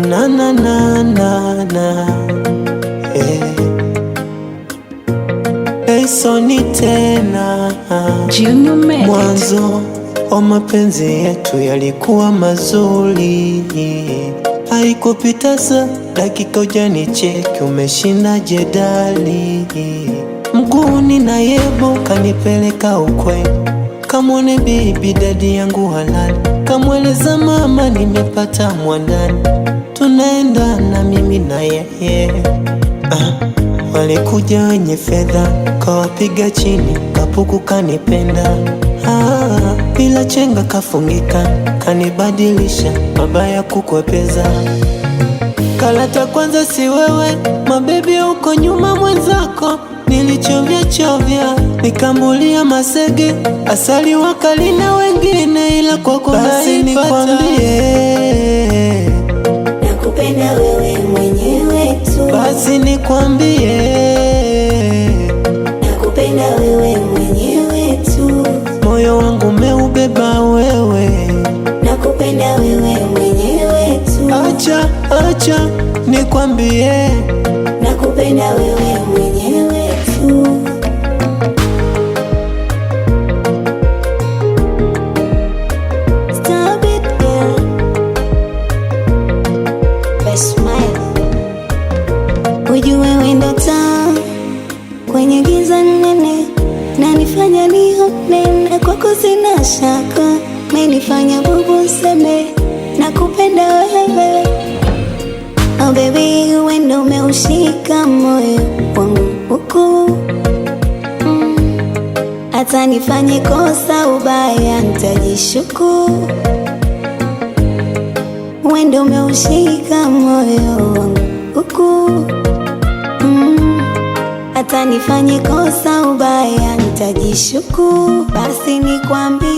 na na na na na Soni tena. Mwanzo wa mapenzi yetu yalikuwa mazuri, haikupita saa dakika hujanicheki umeshinda jedali. Mguuni na yebo kanipeleka ukweni, kamwone bibi dadi yangu halali, kamweleza mama nimepata mwandani, tunaenda na mimi na yeye. Walikuja wenye fedha kawapiga chini, kapuku kanipenda. Bila chenga kafungika, kanibadilisha mabaya kukwepeza. Kalata kwanza si wewe, mabebi uko nyuma mwenzako. Nilichovya chovya, nikambulia masege, asali wakali na wengine, ila kwako basi nikwambie, nakupenda wewe mwenyewe tu. Basi nikwambie, nakupenda wewe mwenyewe tu. Moyo wangu umeubeba wewe, nakupenda wewe mwenyewe tu. Acha nikwambie, nakupenda wewe mwenyewe tu. Stop it girl, best smile. Ujue wewe ndo taa kwenye giza nene, na nifanya nione na kwako sina shaka, menifanya bubu seme nakupenda wewe. Oh baby, wewe ndo umeushika moyo wangu huku, hata nifanye kosa ubaya nitajishuku. Wewe ndo umeushika moyo wangu huku, hata nifanye kosa ubaya nitajishuku. Basi nikwambie,